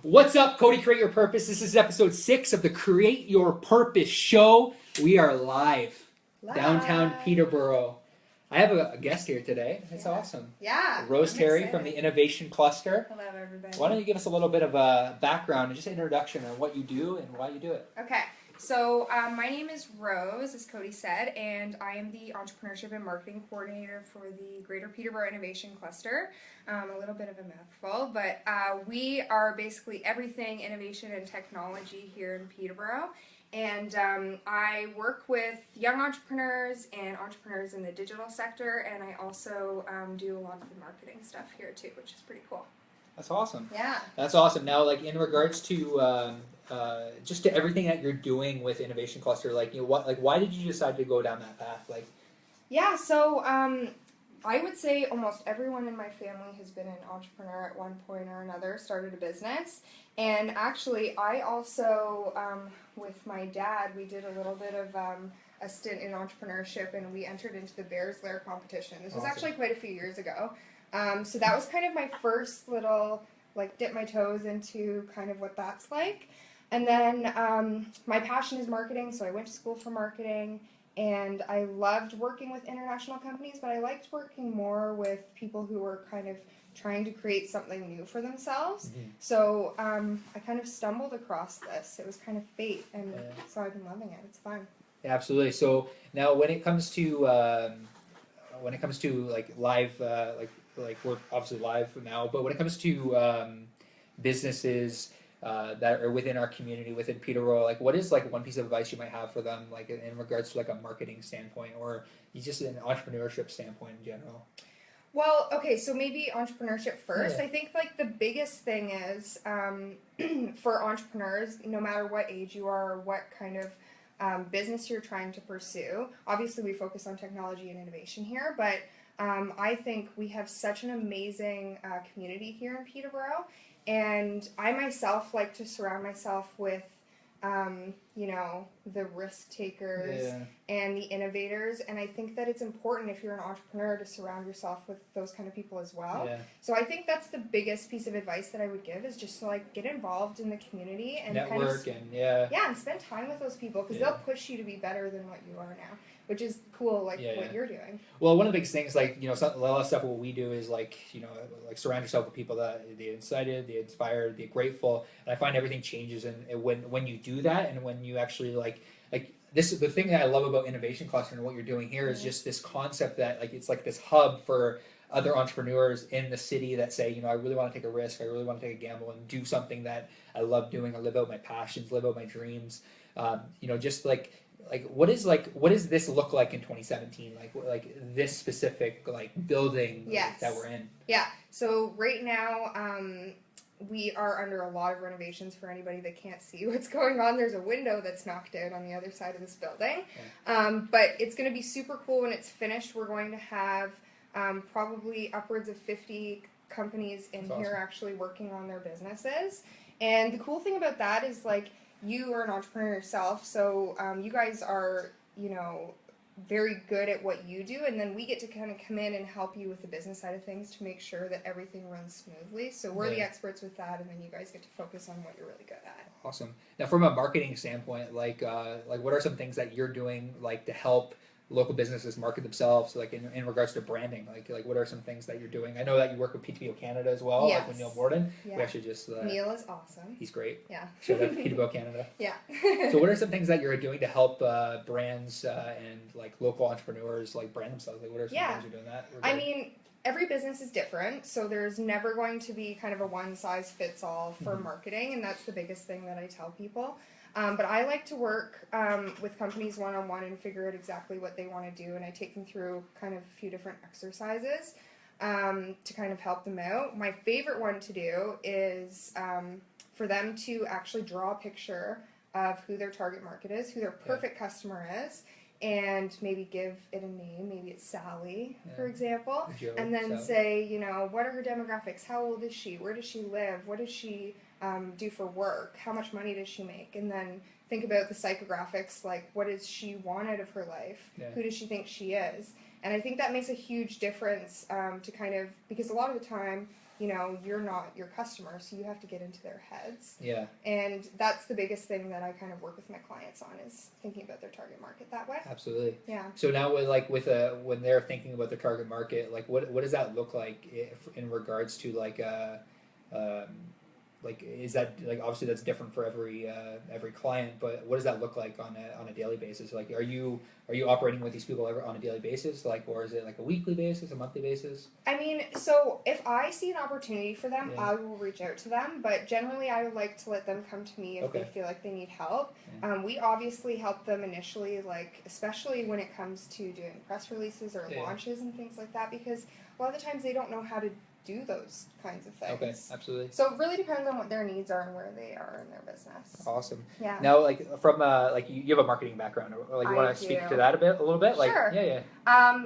What's up, Cody? Create Your Purpose. This is episode 6 of the Create Your Purpose show. We are live. Downtown Peterborough. I have a guest here today. It's awesome. Yeah. Rose Terry from the Innovation Cluster. Hello, everybody. Why don't you give us a little bit of a background and just an introduction on what you do and why you do it? Okay. So my name is Rose, as Cody said, and I am the Entrepreneurship and Marketing Coordinator for the Greater Peterborough Innovation Cluster. A little bit of a mouthful, but we are basically everything innovation and technology here in Peterborough. And I work with young entrepreneurs and entrepreneurs in the digital sector, and I also do a lot of the marketing stuff here too, which is pretty cool. That's awesome. Yeah. That's awesome. Now, like in regards to just to everything that you're doing with Innovation Cluster, like why did you decide to go down that path? Like, yeah. So I would say almost everyone in my family has been an entrepreneur at one point or another, started a business, and actually, I also with my dad, we did a little bit of a stint in entrepreneurship, and we entered into the Bears Lair competition. This was actually quite a few years ago. So that was kind of my first little, like, dip my toes into kind of what that's like. And then my passion is marketing, so I went to school for marketing, and I loved working with international companies, but I liked working more with people who were kind of trying to create something new for themselves. Mm-hmm. So I kind of stumbled across this. It was kind of fate, and so I've been loving it. It's fun. Yeah, absolutely. So now when it comes to like live, like we're obviously live now, but when it comes to businesses that are within our community, within Peterborough, like what is like one piece of advice you might have for them, like in regards to like a marketing standpoint or just an entrepreneurship standpoint in general? Well, okay, so maybe entrepreneurship first. Yeah. I think like the biggest thing is for entrepreneurs, no matter what age you are or what kind of business you're trying to pursue. Obviously, we focus on technology and innovation here, but I think we have such an amazing community here in Peterborough, and I myself like to surround myself with the risk takers and the innovators, and I think that it's important if you're an entrepreneur to surround yourself with those kind of people as well. Yeah. So I think that's the biggest piece of advice that I would give is just to like get involved in the community and network and spend time with those people because they'll push you to be better than what you are now, which is cool, what you're doing. Well, one of the biggest things, like, a lot of stuff what we do is, like, like surround yourself with people that they're excited, they're inspired, they're grateful, and I find everything changes when you do that, and when you actually, like this is the thing that I love about Innovation Cluster and what you're doing here is just this concept that, like, it's like this hub for other entrepreneurs in the city that say, I really want to take a risk, I really want to take a gamble and do something that I love doing, I live out my passions, live out my dreams, just like what does this look like in 2017, like this specific building that we're in? Yeah, so right now we are under a lot of renovations. For anybody that can't see what's going on, there's a window that's knocked out on the other side of this building, but it's going to be super cool when it's finished. We're going to have probably upwards of 50 companies in here actually working on their businesses, and the cool thing about that is like you are an entrepreneur yourself, so you guys are, very good at what you do, and then we get to kind of come in and help you with the business side of things to make sure that everything runs smoothly. So we're the experts with that, and then you guys get to focus on what you're really good at. Awesome. Now, from a marketing standpoint, like what are some things that you're doing, like, to help local businesses market themselves, like in regards to branding, like what are some things that you're doing? I know that you work with PTBO Canada as well, like with Neil Morden. Yeah. We actually just Neil is awesome. He's great. Yeah. Shout out to PTBO Canada. Yeah. So what are some things that you're doing to help brands and like local entrepreneurs like brand themselves? Like what are some things you're doing that? I mean, every business is different, so there's never going to be kind of a one size fits all for marketing, and that's the biggest thing that I tell people. But I like to work with companies one-on-one and figure out exactly what they want to do, and I take them through kind of a few different exercises to kind of help them out. My favorite one to do is for them to actually draw a picture of who their target market is, who their perfect customer is, and maybe give it a name. Maybe it's Sally, for example, and then say, what are her demographics? How old is she? Where does she live? What does she do for work? How much money does she make? And then think about the psychographics, like what does she want out of her life? Who does she think she is? And I think that makes a huge difference to kind of, because a lot of the time, you know, you're not your customer, so you have to get into their heads. Yeah. And that's the biggest thing that I kind of work with my clients on, is thinking about their target market that way. Absolutely. Yeah. So now when they're thinking about their target market, like what does that look like in regards to um, like is that like obviously that's different for every client, but what does that look like on a daily basis? Like are you operating with these people on a daily basis, like, or is it like a weekly basis, a monthly basis? I mean, so if I see an opportunity for them, Yeah. I will reach out to them, but generally I like to let them come to me if Okay. they feel like they need help. Yeah. We obviously help them initially, like, especially when it comes to doing press releases or Yeah. launches and things like that, because a lot of the times they don't know how to do those kinds of things. Okay, absolutely. So it really depends on what their needs are and where they are in their business. Awesome. Yeah. Now, like from like you have a marketing background, like you want to speak to that a little bit? Like, Sure. yeah.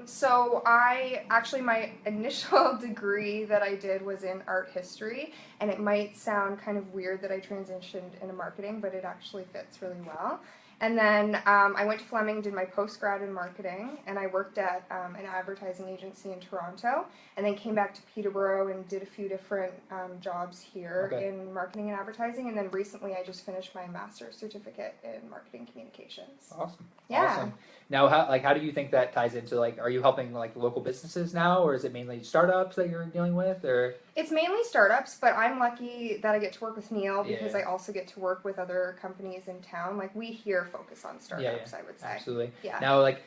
So my initial degree that I did was in art history, and it might sound kind of weird that I transitioned into marketing, but it actually fits really well. And then I went to Fleming, did my post-grad in marketing, and I worked at an advertising agency in Toronto, and then came back to Peterborough and did a few different jobs here in marketing and advertising, and then recently I just finished my master's certificate in marketing communications. Awesome. Yeah. Awesome. Now, how do you think that ties into, like, are you helping like local businesses now, or is it mainly startups that you're dealing with, or? It's mainly startups, but I'm lucky that I get to work with Neil because Yeah. I also get to work with other companies in town. Like, we here focus on startups, I would say. Absolutely. Yeah. Now, like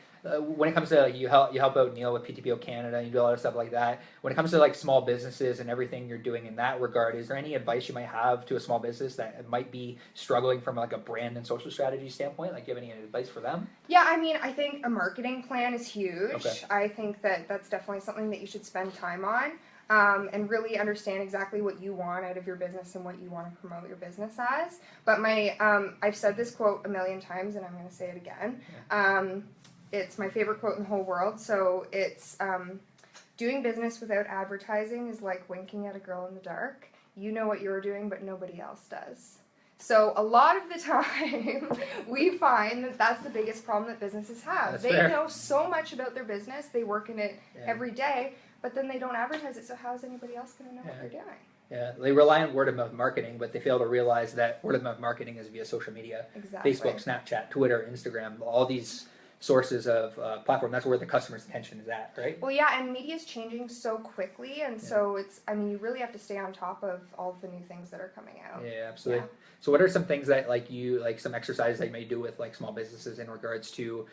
when it comes to like, you help out Neil with PTPO Canada, you do a lot of stuff like that. When it comes to like small businesses and everything you're doing in that regard, is there any advice you might have to a small business that might be struggling from like a brand and social strategy standpoint? Like, do you have any advice for them? Yeah, I mean, I think a marketing plan is huge. Okay. I think that that's definitely something that you should spend time on. And really understand exactly what you want out of your business and what you want to promote your business as. But I've said this quote a million times, and I'm going to say it again. Yeah. It's my favorite quote in the whole world. So it's doing business without advertising is like winking at a girl in the dark. You know what you're doing, but nobody else does. So a lot of the time, we find that that's the biggest problem that businesses have. That's they fair. know so much about their business, they work in it every day, but then they don't advertise it, so how is anybody else going to know what they're doing? Yeah, they rely on word of mouth marketing, but they fail to realize that word of mouth marketing is via social media. Exactly. Facebook, Snapchat, Twitter, Instagram, all these sources of platform. That's where the customer's attention is at, right? Well, yeah, and media is changing so quickly, and so you really have to stay on top of all of the new things that are coming out. Yeah, absolutely. Yeah. So what are some things that some exercises that you may do with like small businesses in regards to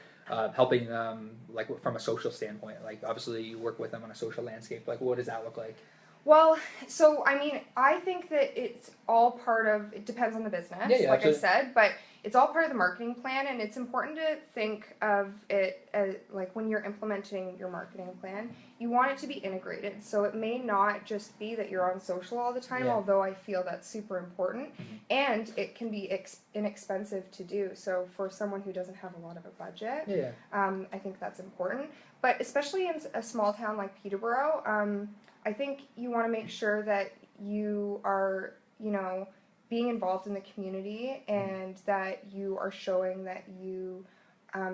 helping them, like from a social standpoint? Like obviously you work with them on a social landscape. Like what does that look like? Well, so I mean, I think that it's all part of, it depends on the business, like absolutely. I said, but it's all part of the marketing plan, and it's important to think of it as, like, when you're implementing your marketing plan, you want it to be integrated. So it may not just be that you're on social all the time, although I feel that's super important, and it can be inexpensive to do. So for someone who doesn't have a lot of a budget, I think that's important. But especially in a small town like Peterborough, I think you want to make sure that you are, being involved in the community, and that you are showing that you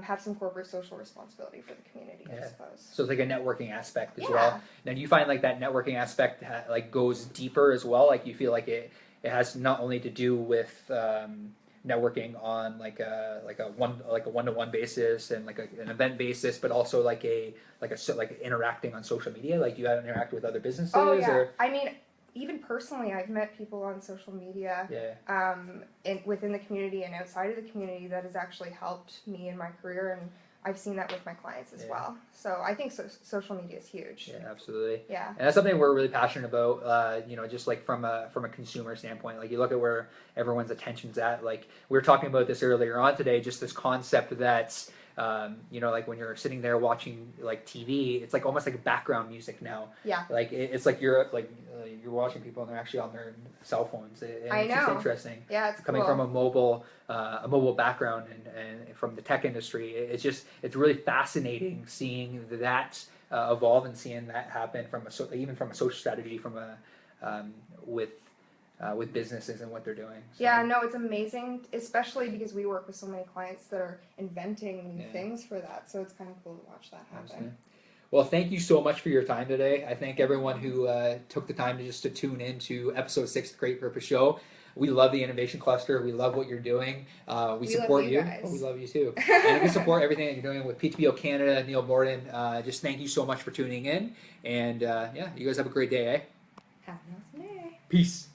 have some corporate social responsibility for the community, I suppose. So it's like a networking aspect as well. Now, do you find like that networking aspect like goes deeper as well? Like you feel like it has not only to do with networking on like a one-to-one basis and like an event basis, but also like interacting on social media. Like you interact with other businesses. Oh yeah, or? I mean, even personally, I've met people on social media, within the community and outside of the community, that has actually helped me in my career, and I've seen that with my clients as well. So I think social media is huge. Yeah, absolutely. Yeah. And that's something we're really passionate about, just like from a consumer standpoint. Like you look at where everyone's attention's at. Like we were talking about this earlier on today, just this concept that's, like when you're sitting there watching like TV, it's like almost like background music now. Yeah. Like it's like you're watching people and they're actually on their cell phones. I know. It's just interesting. Yeah, it's coming cool. from a mobile background and from the tech industry. It's really fascinating seeing that evolve and seeing that happen even from a social strategy with businesses and what they're doing. So. Yeah, no, it's amazing, especially because we work with so many clients that are inventing new things for that. So it's kind of cool to watch that happen. Absolutely. Well, thank you so much for your time today. I thank everyone who took the time to tune in to episode 6 of the Great Purpose Show. We love the Innovation Cluster. We love what you're doing. We support love you you. guys. Oh, we love you too. And we support everything that you're doing with PTPO Canada, Neil Borden. Just thank you so much for tuning in. And yeah, you guys have a great day, eh? Have an awesome day. Peace.